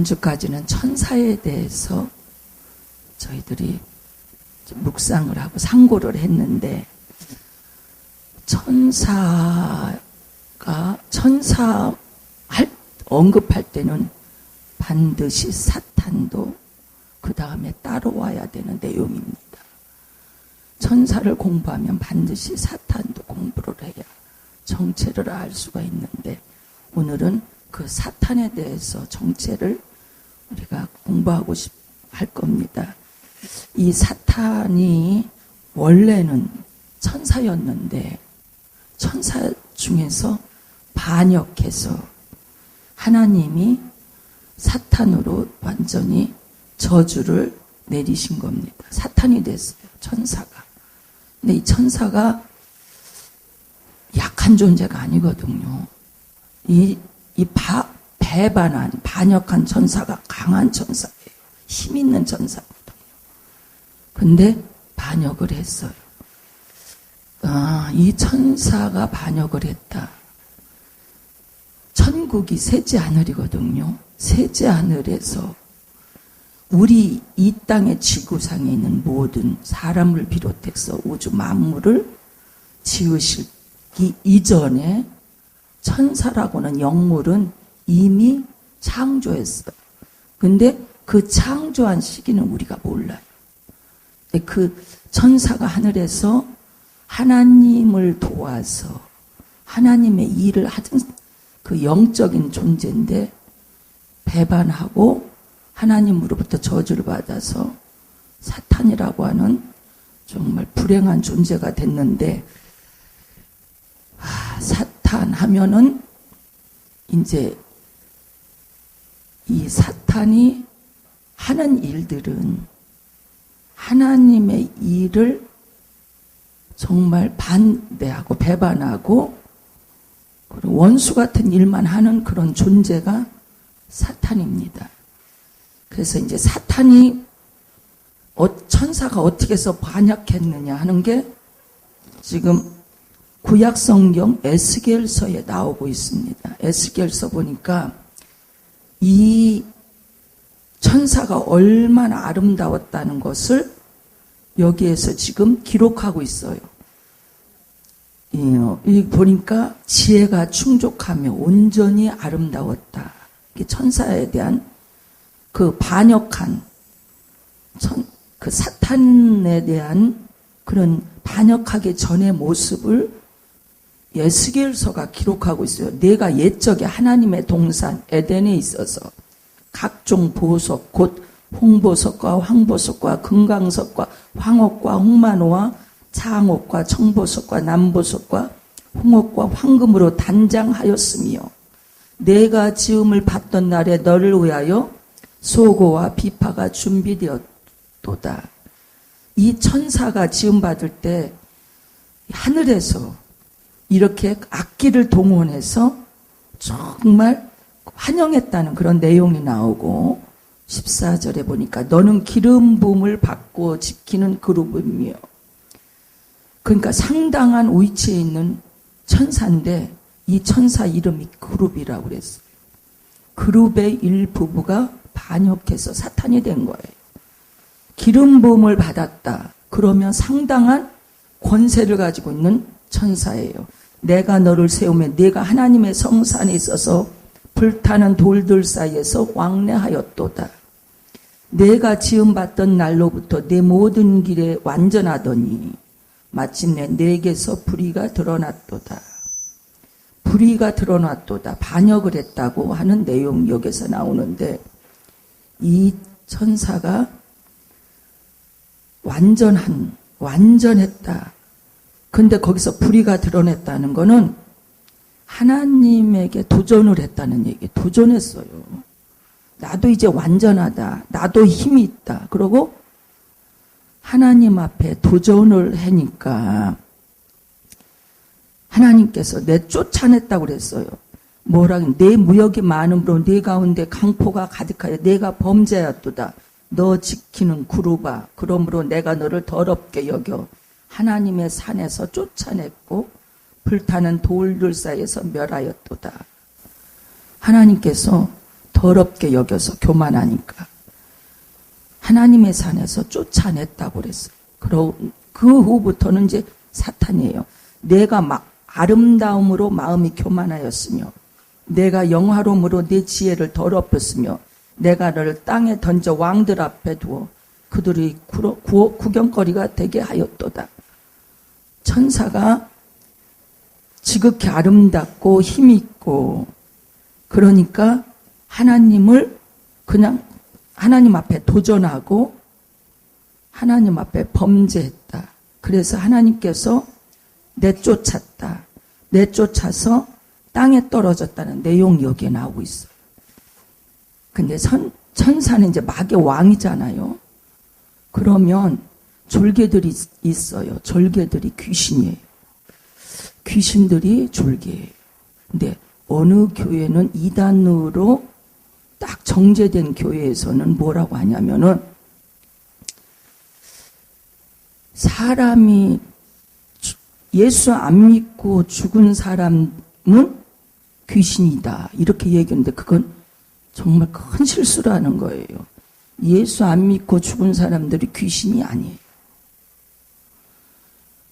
지난주까지는 천사에 대해서 저희들이 묵상을 하고 상고를 했는데, 천사 언급할 때는 반드시 사탄도 그 다음에 따라와야 되는 내용입니다. 천사를 공부하면 반드시 사탄도 공부를 해야 정체를 알 수가 있는데, 오늘은 그 사탄에 대해서 정체를 우리가 공부하고 할 겁니다. 이 사탄이 원래는 천사였는데, 천사 중에서 반역해서 하나님이 사탄으로 완전히 저주를 내리신 겁니다. 사탄이 됐어요, 천사가. 근데 이 천사가 약한 존재가 아니거든요. 배반한, 반역한 천사가 강한 천사예요. 힘 있는 천사거든요. 근데 반역을 했어요. 이 천사가 반역을 했다. 천국이 셋째 하늘이거든요. 셋째 하늘에서 우리 이 땅의 지구상에 있는 모든 사람을 비롯해서 우주 만물을 지으시기 이전에 천사라고는 영물은 이미 창조했어요. 근데 그 창조한 시기는 우리가 몰라요. 그 천사가 하늘에서 하나님을 도와서 하나님의 일을 하던 그 영적인 존재인데, 배반하고 하나님으로부터 저주를 받아서 사탄이라고 하는 정말 불행한 존재가 됐는데, 사탄 하면은 이제 이 사탄이 하는 일들은 하나님의 일을 정말 반대하고 배반하고 그리고 원수 같은 일만 하는 그런 존재가 사탄입니다. 그래서 이제 사탄이 천사가 어떻게 해서 반역했느냐 하는 게 지금 구약 성경 에스겔서에 나오고 있습니다. 에스겔서 보니까 이 천사가 얼마나 아름다웠다는 것을 여기에서 지금 기록하고 있어요. 이 보니까 지혜가 충족하며 온전히 아름다웠다. 천사에 대한 그 반역한 그 사탄에 대한 그런 반역하기 전의 모습을 에스겔서가 기록하고 있어요. 내가 옛적에 하나님의 동산 에덴에 있어서 각종 보석 곧 홍보석과 황보석과 금강석과 황옥과 홍만호와 장옥과 청보석과 남보석과 홍옥과 황금으로 단장하였으며, 내가 지음을 받던 날에 너를 위하여 소고와 비파가 준비되었도다. 이 천사가 지음 받을 때 하늘에서 이렇게 악기를 동원해서 정말 환영했다는 그런 내용이 나오고, 14절에 보니까 너는 기름 부음을 받고 지키는 그룹이며, 그러니까 상당한 위치에 있는 천사인데 이 천사 이름이 그룹이라고 그랬어요. 그룹의 일부부가 반역해서 사탄이 된 거예요. 기름 부음을 받았다. 그러면 상당한 권세를 가지고 있는 천사예요. 내가 너를 세우며 네가 하나님의 성산에 있어서 불타는 돌들 사이에서 왕래하였도다. 내가 지음받던 날로부터 내 모든 길에 완전하더니 마침내 내게서 불의가 드러났도다. 불의가 드러났도다. 반역을 했다고 하는 내용 여기서 나오는데, 이 천사가 완전했다. 근데 거기서 불의가 드러냈다는 거는 하나님에게 도전을 했다는 얘기. 도전했어요. 나도 이제 완전하다. 나도 힘이 있다. 그러고 하나님 앞에 도전을 하니까 하나님께서 내 쫓아냈다고 그랬어요. 뭐라고? 내 무역이 많음으로 네 가운데 강포가 가득하여 내가 범죄하였도다. 너 지키는 그룹아, 그러므로 내가 너를 더럽게 여겨 하나님의 산에서 쫓아냈고 불타는 돌들 사이에서 멸하였도다. 하나님께서 더럽게 여겨서 교만하니까 하나님의 산에서 쫓아냈다고 그랬어요. 그 후부터는 이제 사탄이에요. 내가 아름다움으로 마음이 교만하였으며 내가 영화로움으로 내 지혜를 더럽혔으며 내가 너를 땅에 던져 왕들 앞에 두어 그들이 구경거리가 되게 하였도다. 천사가 지극히 아름답고 힘있고 그러니까 하나님을 그냥 하나님 앞에 도전하고 하나님 앞에 범죄했다. 그래서 하나님께서 내쫓았다. 내쫓아서 땅에 떨어졌다는 내용이 여기에 나오고 있어요. 근데 천사는 이제 마귀의 왕이잖아요. 그러면 졸개들이 있어요. 졸개들이 귀신이에요. 귀신들이 졸개예요. 근데 어느 교회는 이단으로 딱 정제된 교회에서는 뭐라고 하냐면은 사람이 예수 안 믿고 죽은 사람은 귀신이다. 이렇게 얘기하는데 그건 정말 큰 실수라는 거예요. 예수 안 믿고 죽은 사람들이 귀신이 아니에요.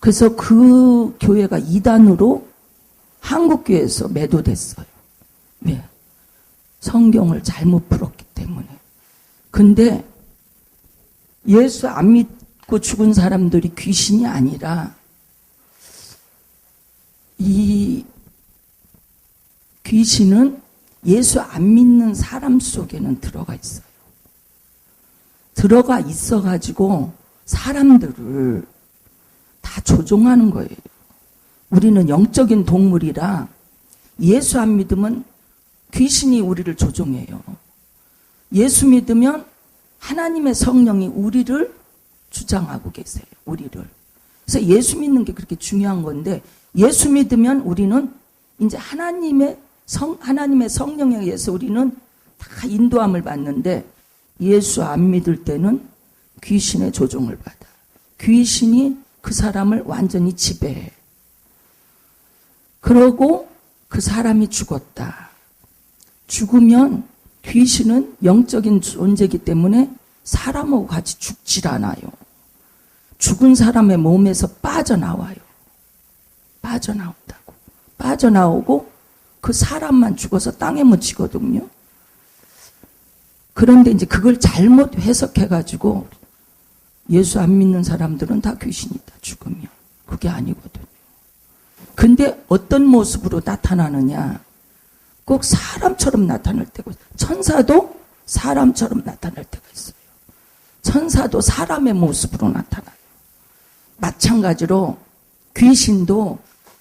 그래서 그 교회가 이단으로 한국교회에서 매도됐어요. 왜? 성경을 잘못 풀었기 때문에. 근데 예수 안 믿고 죽은 사람들이 귀신이 아니라 이 귀신은 예수 안 믿는 사람 속에는 들어가 있어요. 들어가 있어가지고 사람들을 다 조종하는 거예요. 우리는 영적인 동물이라 예수 안 믿으면 귀신이 우리를 조종해요. 예수 믿으면 하나님의 성령이 우리를 주장하고 계세요. 우리를. 그래서 예수 믿는 게 그렇게 중요한 건데 예수 믿으면 우리는 이제 하나님의 성령에 의해서 우리는 다 인도함을 받는데 예수 안 믿을 때는 귀신의 조종을 받아. 귀신이 그 사람을 완전히 지배해. 그러고 그 사람이 죽었다. 죽으면 귀신은 영적인 존재이기 때문에 사람하고 같이 죽질 않아요. 죽은 사람의 몸에서 빠져나와요. 빠져나온다고. 빠져나오고 그 사람만 죽어서 땅에 묻히거든요. 그런데 이제 그걸 잘못 해석해가지고 예수 안 믿는 사람들은 다 귀신이다. 죽으면. 그게 아니거든요. 근데 어떤 모습으로 나타나느냐. 꼭 사람처럼 나타날 때가 있어요. 천사도 사람처럼 나타날 때가 있어요. 천사도 사람의 모습으로 나타나요. 마찬가지로 귀신도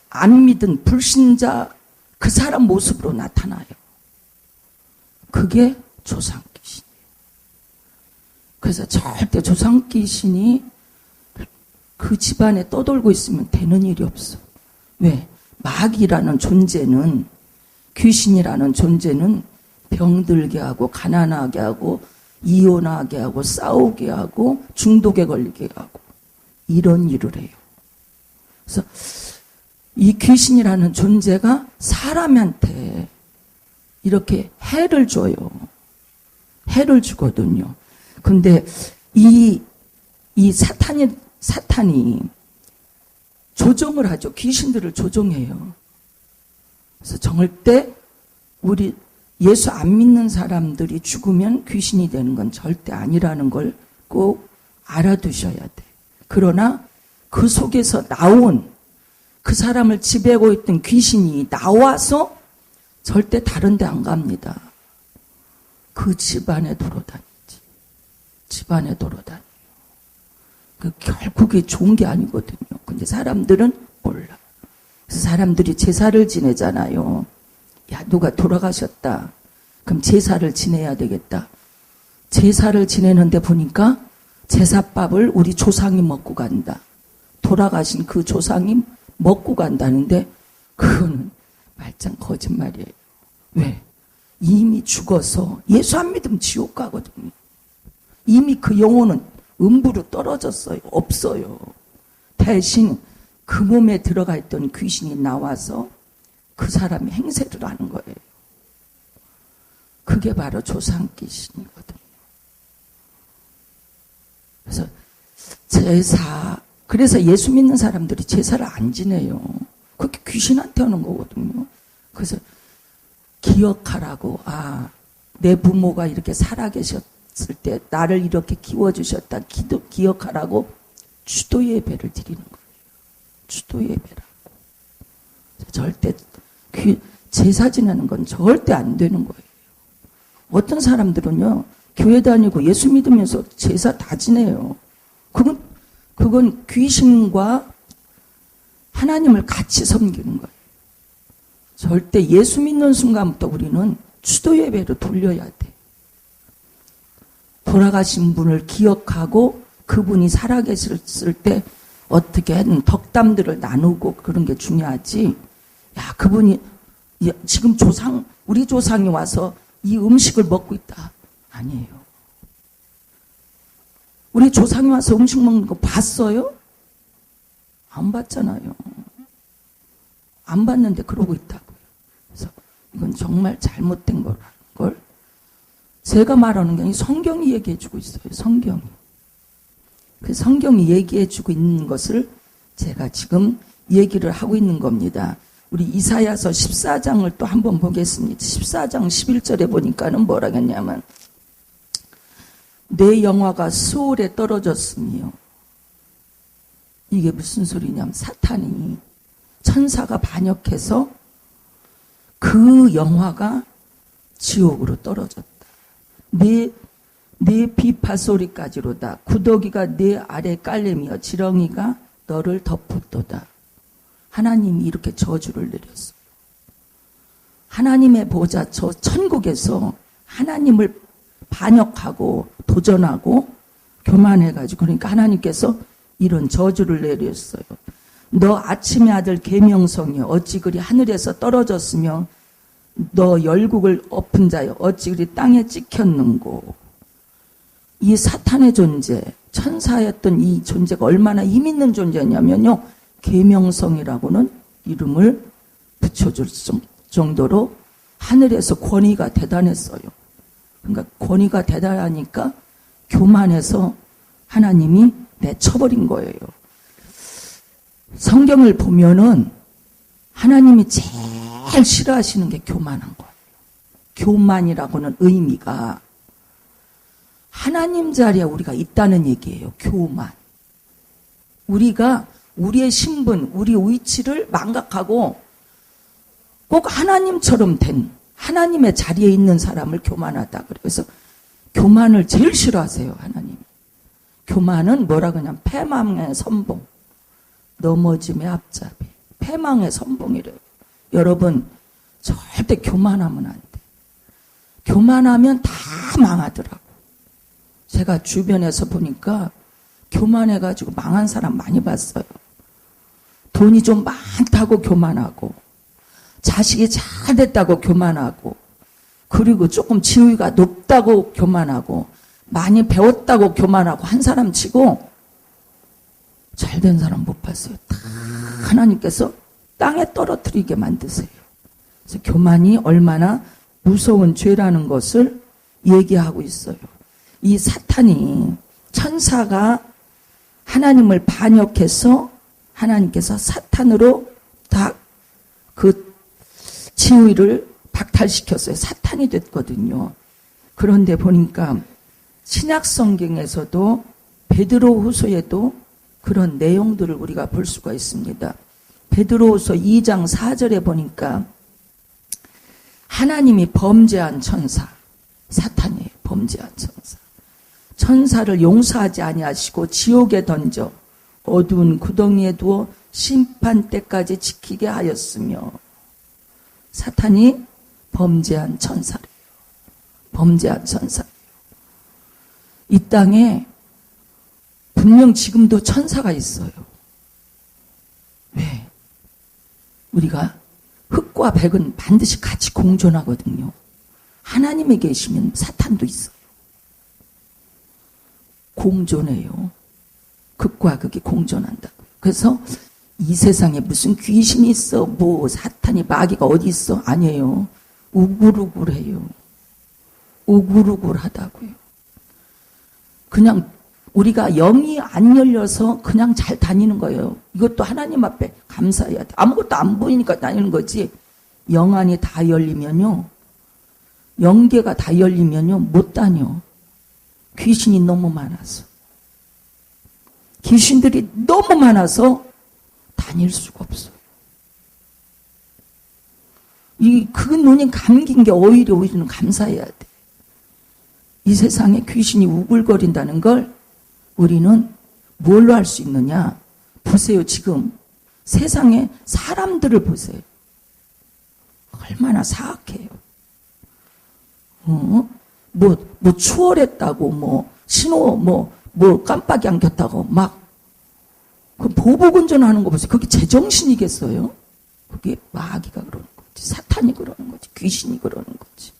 안 믿은 불신자 그 사람 모습으로 나타나요. 그게 조상귀신이에요. 그래서 절대 조상귀신이 그 집안에 떠돌고 있으면 되는 일이 없어. 왜? 마귀라는 존재는 귀신이라는 존재는 병들게 하고 가난하게 하고 이혼하게 하고 싸우게 하고 중독에 걸리게 하고 이런 일을 해요. 그래서 이 귀신이라는 존재가 사람한테 이렇게 해를 줘요. 해를 주거든요. 근데 이 사탄이 조종을 하죠. 귀신들을 조종해요. 그래서 절대 우리 예수 안 믿는 사람들이 죽으면 귀신이 되는 건 절대 아니라는 걸 꼭 알아두셔야 돼. 그러나 그 속에서 나온 그 사람을 지배하고 있던 귀신이 나와서 절대 다른 데 안 갑니다. 그 집안에 돌아다니지. 집안에 돌아다녀요. 그 결국에 좋은 게 아니거든요. 근데 사람들은 몰라. 그래서 사람들이 제사를 지내잖아요. 야, 누가 돌아가셨다. 그럼 제사를 지내야 되겠다. 제사를 지내는데 보니까 제사밥을 우리 조상이 먹고 간다. 돌아가신 그 조상이 먹고 간다는데 그거는 말짱 거짓말이에요. 왜? 이미 죽어서 예수 안 믿으면 지옥 가거든요. 이미 그 영혼은 음부로 떨어졌어요. 없어요. 대신 그 몸에 들어가 있던 귀신이 나와서 그 사람이 행세를 하는 거예요. 그게 바로 조상귀신이거든요. 그래서 그래서 예수 믿는 사람들이 제사를 안 지내요. 그게 귀신한테 하는 거거든요. 그래서 기억하라고, 내 부모가 이렇게 살아계셨을 때 나를 이렇게 키워주셨다. 기억하라고 추도 예배를 드리는 거예요. 추도 예배라고. 절대 제사 지내는 건 절대 안 되는 거예요. 어떤 사람들은요, 교회 다니고 예수 믿으면서 제사 다 지내요. 그건 귀신과 하나님을 같이 섬기는 거예요. 절대 예수 믿는 순간부터 우리는 추도 예배로 돌려야 돼. 돌아가신 분을 기억하고 그분이 살아계셨을 때 어떻게든 덕담들을 나누고 그런 게 중요하지. 그분이 지금 우리 조상이 와서 이 음식을 먹고 있다. 아니에요. 우리 조상이 와서 음식 먹는 거 봤어요? 안 봤잖아요. 안 봤는데 그러고 있다고요. 그래서 이건 정말 잘못된 거라는 걸 제가 말하는 게 아니라 성경이 얘기해주고 있어요. 성경이. 그 성경이 얘기해주고 있는 것을 제가 지금 얘기를 하고 있는 겁니다. 우리 이사야서 14장을 또 한번 보겠습니다. 14장 11절에 보니까는 뭐라 했냐면 내 영화가 수월에 떨어졌으며 이게 무슨 소리냐면 사탄이 천사가 반역해서 그 영화가 지옥으로 떨어졌다. 내 비파소리까지로다. 구더기가 내 아래 깔리며 지렁이가 너를 덮었도다. 하나님이 이렇게 저주를 내렸어요. 하나님의 보좌 저 천국에서 하나님을 반역하고 도전하고 교만해가지고 그러니까 하나님께서 이런 저주를 내렸어요. 너 아침의 아들 계명성이여 어찌 그리 하늘에서 떨어졌으며 너 열국을 엎은 자여 어찌 그리 땅에 찍혔는고. 이 사탄의 존재, 천사였던 이 존재가 얼마나 힘있는 존재냐면요, 계명성이라고는 이름을 붙여줄 정도로 하늘에서 권위가 대단했어요. 그러니까 권위가 대단하니까 교만해서 하나님이 내쳐버린 거예요. 성경을 보면은 하나님이 제일 싫어하시는 게 교만한 거예요. 교만이라고는 의미가 하나님 자리에 우리가 있다는 얘기예요. 교만. 우리가 우리의 신분, 우리 위치를 망각하고 꼭 하나님처럼 된 하나님의 자리에 있는 사람을 교만하다. 그래서 교만을 제일 싫어하세요. 하나님. 교만은 뭐라 그러냐면 패망의 선봉, 넘어짐의 앞잡이. 패망의 선봉이래요. 여러분 절대 교만하면 안 돼. 교만하면 다 망하더라고. 제가 주변에서 보니까 교만해가지고 망한 사람 많이 봤어요. 돈이 좀 많다고 교만하고, 자식이 잘 됐다고 교만하고, 그리고 조금 지위가 높다고 교만하고, 많이 배웠다고 교만하고 한 사람 치고 잘된 사람 못 봤어요. 다 하나님께서 땅에 떨어뜨리게 만드세요. 그래서 교만이 얼마나 무서운 죄라는 것을 얘기하고 있어요. 이 사탄이 천사가 하나님을 반역해서 하나님께서 사탄으로 다 그 지위를 박탈시켰어요. 사탄이 됐거든요. 그런데 보니까 신약 성경에서도 베드로후서에도 그런 내용들을 우리가 볼 수가 있습니다. 베드로후서 2장 4절에 보니까 하나님이 범죄한 천사, 사탄이에요. 범죄한 천사. 천사를 용서하지 아니하시고 지옥에 던져 어두운 구덩이에 두어 심판 때까지 지키게 하였으며, 사탄이 범죄한 천사래요. 범죄한 천사래요. 이 땅에 분명 지금도 천사가 있어요. 왜? 우리가 흙과 백은 반드시 같이 공존하거든요. 하나님에 계시면 사탄도 있어요. 공존해요. 극과 극이 공존한다고요. 그래서 이 세상에 무슨 귀신이 있어, 뭐 사탄이 마귀가 어디 있어? 아니에요. 우글우글해요. 우글우글하다고요. 그냥 우리가 영이 안 열려서 그냥 잘 다니는 거예요. 이것도 하나님 앞에 감사해야 돼. 아무것도 안 보이니까 다니는 거지. 영 안이 다 열리면요, 영계가 다 열리면요 못 다녀. 귀신이 너무 많아서, 귀신들이 너무 많아서 다닐 수가 없어요. 그 눈이 감긴 게 오히려 우리는 감사해야 돼. 이 세상에 귀신이 우글거린다는 걸 우리는 뭘로 할 수 있느냐? 보세요. 지금 세상에 사람들을 보세요. 얼마나 사악해요. 뭐 추월했다고, 신호, 깜빡이 안 켰다고, 그 보복운전하는 거 보세요. 그게 제정신이겠어요? 그게 마귀가 그러는 거지. 사탄이 그러는 거지. 귀신이 그러는 거지.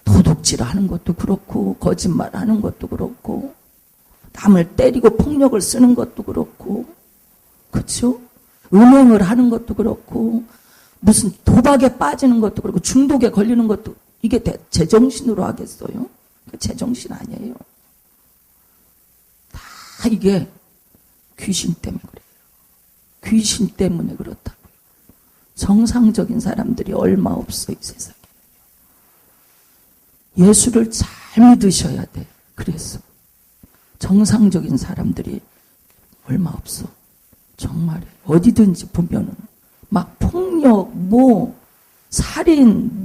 도둑질하는 것도 그렇고, 거짓말하는 것도 그렇고, 남을 때리고 폭력을 쓰는 것도 그렇고, 그렇죠? 음행을 하는 것도 그렇고, 무슨 도박에 빠지는 것도 그렇고, 중독에 걸리는 것도, 이게 제정신으로 하겠어요? 제정신 아니에요. 다 이게 귀신 때문에 그래요. 귀신 때문에 그렇다고요. 정상적인 사람들이 얼마 없어, 이 세상에. 예수를 잘 믿으셔야 돼. 그래서 정상적인 사람들이 얼마 없어. 정말에 어디든지 보면은 막 폭력, 살인,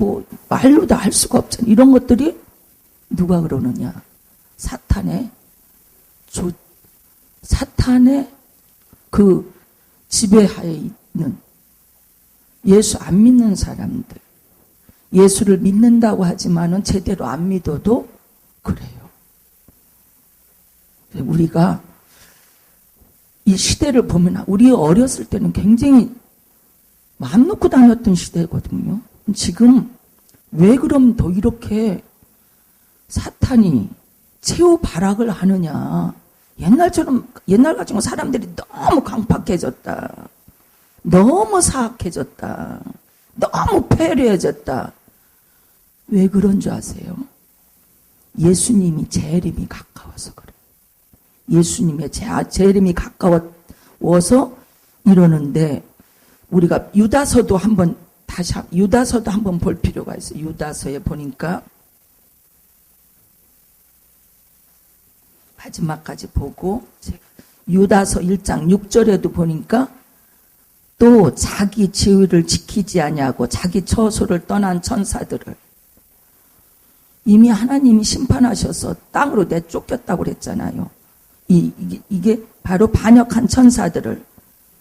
말로 다 할 수가 없잖아. 이런 것들이 누가 그러느냐? 사탄의 그 지배하에 있는 예수 안 믿는 사람들. 예수를 믿는다고 하지만은 제대로 안 믿어도 그래요. 우리가 이 시대를 보면, 우리 어렸을 때는 굉장히 마음 놓고 다녔던 시대거든요. 지금 왜 그럼 더 이렇게 사탄이 최후 발악을 하느냐? 옛날 같은 사람들이 너무 강팍해졌다. 너무 사악해졌다. 너무 패례해졌다. 왜 그런 줄 아세요? 예수님이 재림이 가까워서 그래요. 예수님의 재림이 가까워서 이러는데, 우리가 유다서도 한번 볼 필요가 있어요. 유다서에 보니까 마지막까지 보고, 유다서 1장 6절에도 보니까 또 자기 지위를 지키지 아니하고 자기 처소를 떠난 천사들을 이미 하나님이 심판하셔서 땅으로 내쫓겼다고 그랬잖아요. 이게 바로 반역한 천사들을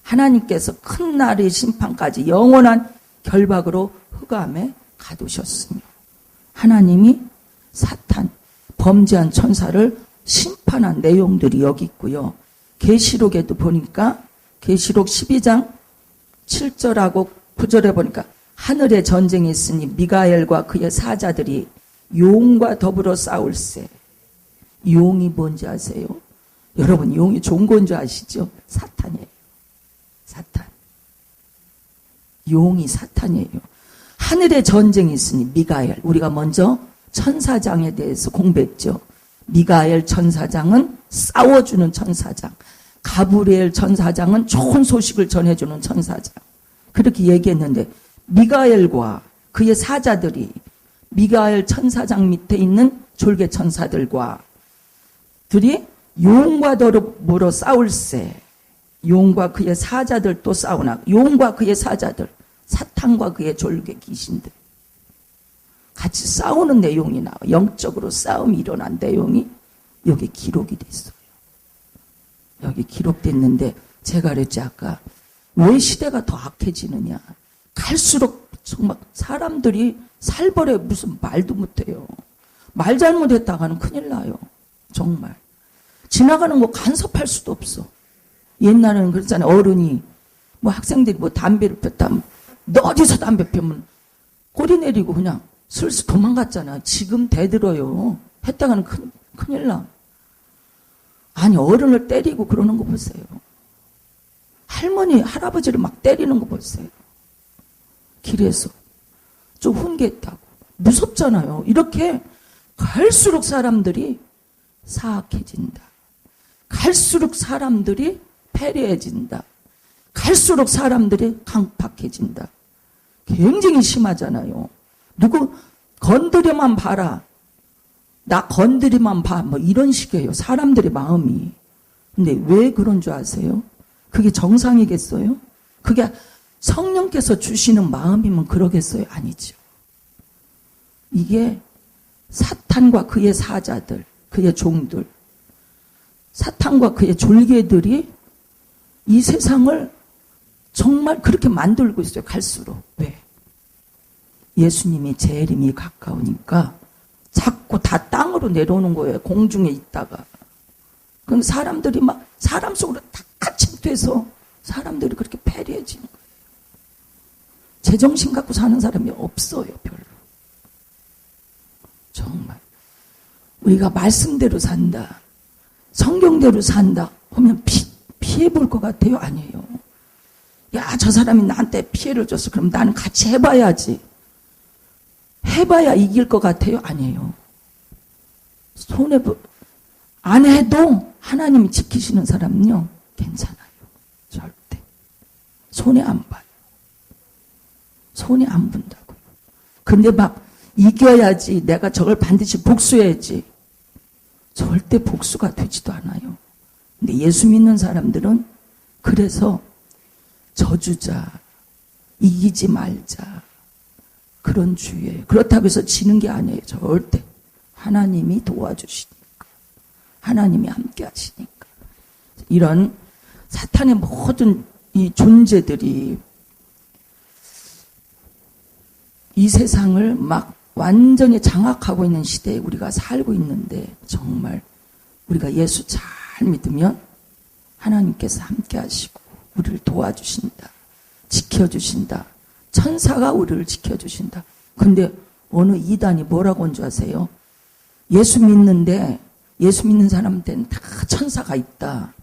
하나님께서 큰 날의 심판까지 영원한 결박으로 흑암에 가두셨으며, 하나님이 사탄, 범죄한 천사를 심판한 내용들이 여기 있고요. 계시록에도 보니까 계시록 12장 7절하고 9절에 보니까 하늘에 전쟁이 있으니 미가엘과 그의 사자들이 용과 더불어 싸울세. 용이 뭔지 아세요? 여러분, 용이 좋은 건 줄 아시죠? 사탄이에요. 사탄. 용이 사탄이에요. 하늘에 전쟁이 있으니 미가엘. 우리가 먼저 천사장에 대해서 공부했죠. 미가엘 천사장은 싸워주는 천사장. 가브리엘 천사장은 좋은 소식을 전해주는 천사장. 그렇게 얘기했는데, 미가엘과 그의 사자들이 미가엘 천사장 밑에 있는 졸개 천사들과 들이 용과 더불어 싸울세. 용과 그의 사자들 또 싸우나, 용과 그의 사자들, 사탄과 그의 졸개 귀신들 같이 싸우는 내용이 나와. 영적으로 싸움이 일어난 내용이 여기 기록이 됐어요. 여기 기록됐는데, 제가 그랬지 아까, 왜 시대가 더 악해지느냐? 갈수록 정말 사람들이 살벌해. 무슨 말도 못해요. 말 잘못했다가는 큰일 나요. 정말 지나가는 거 간섭할 수도 없어. 옛날에는 그랬잖아요. 어른이 학생들이 담배를 폈다면, 너 어디서 담배 피우면 꼬리 내리고 그냥 슬슬 도망갔잖아. 지금 대들어요. 했다가는 큰일 나. 아니, 어른을 때리고 그러는 거 보세요. 할머니, 할아버지를 막 때리는 거 보세요. 길에서 좀 훈계했다고. 무섭잖아요. 이렇게 갈수록 사람들이 사악해진다. 갈수록 사람들이 패리해진다. 갈수록 사람들이 강팍해진다. 굉장히 심하잖아요. 누구 건드려만 봐라. 나 건드리만 봐. 뭐 이런 식이에요. 사람들의 마음이. 근데 왜 그런 줄 아세요? 그게 정상이겠어요? 그게 성령께서 주시는 마음이면 그러겠어요? 아니죠. 이게 사탄과 그의 사자들, 그의 종들, 사탄과 그의 졸개들이 이 세상을 정말 그렇게 만들고 있어요. 갈수록. 왜? 예수님이 재림이 가까우니까 자꾸 다 땅으로 내려오는 거예요. 공중에 있다가. 그럼 사람들이 막 사람 속으로 다 침투해서 사람들이 그렇게 패리해지는 거예요. 제정신 갖고 사는 사람이 없어요. 별로. 정말. 우리가 말씀대로 산다. 성경대로 산다. 하면 피해 볼 것 같아요? 아니에요. 야, 저 사람이 나한테 피해를 줬어. 그럼 나는 같이 해봐야지. 해봐야 이길 것 같아요? 아니에요. 안 해도 하나님이 지키시는 사람은요, 괜찮아요. 절대. 손해 안 봐요. 손해 안 본다고요. 근데 막 이겨야지. 내가 저걸 반드시 복수해야지. 절대 복수가 되지도 않아요. 근데 예수 믿는 사람들은 그래서 저주자, 이기지 말자. 그런 주의예요. 그렇다고 해서 지는 게 아니에요. 절대. 하나님이 도와주시니까. 하나님이 함께 하시니까. 이런 사탄의 모든 이 존재들이 이 세상을 막 완전히 장악하고 있는 시대에 우리가 살고 있는데 정말 우리가 예수 잘 믿으면 하나님께서 함께 하시고 우리를 도와주신다. 지켜주신다. 천사가 우리를 지켜주신다. 근데 어느 이단이 뭐라고 한 줄 아세요? 예수 믿는데 예수 믿는 사람한테는 다 천사가 있다.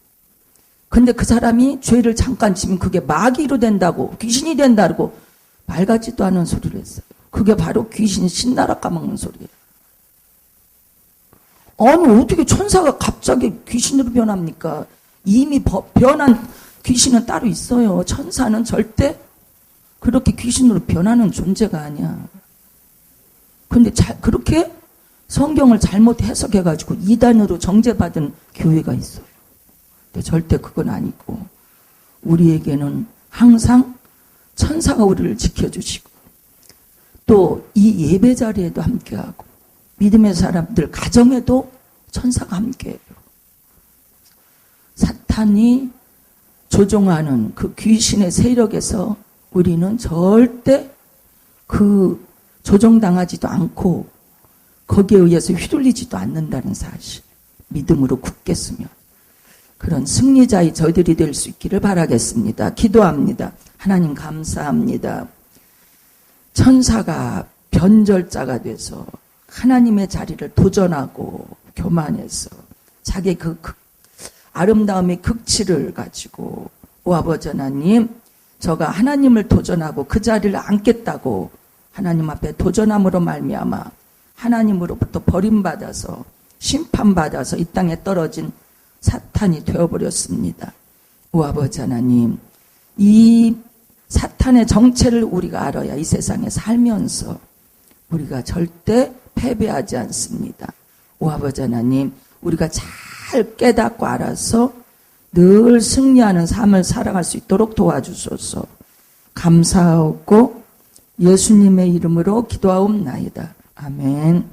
근데 그 사람이 죄를 잠깐 지면 그게 마귀로 된다고, 귀신이 된다고 말 같지도 않은 소리를 했어요. 그게 바로 귀신이 신나라 까먹는 소리예요. 아니 어떻게 천사가 갑자기 귀신으로 변합니까? 이미 변한 귀신은 따로 있어요. 천사는 절대 그렇게 귀신으로 변하는 존재가 아니야. 근데 그렇게 성경을 잘못 해석해가지고 이단으로 정죄받은 교회가 있어요. 근데 절대 그건 아니고 우리에게는 항상 천사가 우리를 지켜주시고 또 이 예배 자리에도 함께하고 믿음의 사람들 가정에도 천사가 함께해요. 사탄이 조종하는 그 귀신의 세력에서 우리는 절대 그 조종당하지도 않고 거기에 의해서 휘둘리지도 않는다는 사실. 믿음으로 굳겠으면 그런 승리자의 저희들이 될 수 있기를 바라겠습니다. 기도합니다. 하나님 감사합니다. 천사가 변절자가 돼서 하나님의 자리를 도전하고 교만해서 자기 그 아름다움의 극치를 가지고 오 아버지 하나님 저가 하나님을 도전하고 그 자리를 앉겠다고 하나님 앞에 도전함으로 말미암아 하나님으로부터 버림받아서 심판받아서 이 땅에 떨어진 사탄이 되어버렸습니다. 오 아버지 하나님 이 사탄의 정체를 우리가 알아야 이 세상에 살면서 우리가 절대 패배하지 않습니다. 오 아버지 하나님 우리가 잘 깨닫고 알아서 늘 승리하는 삶을 살아갈 수 있도록 도와주소서. 감사하고 예수님의 이름으로 기도하옵나이다. 아멘.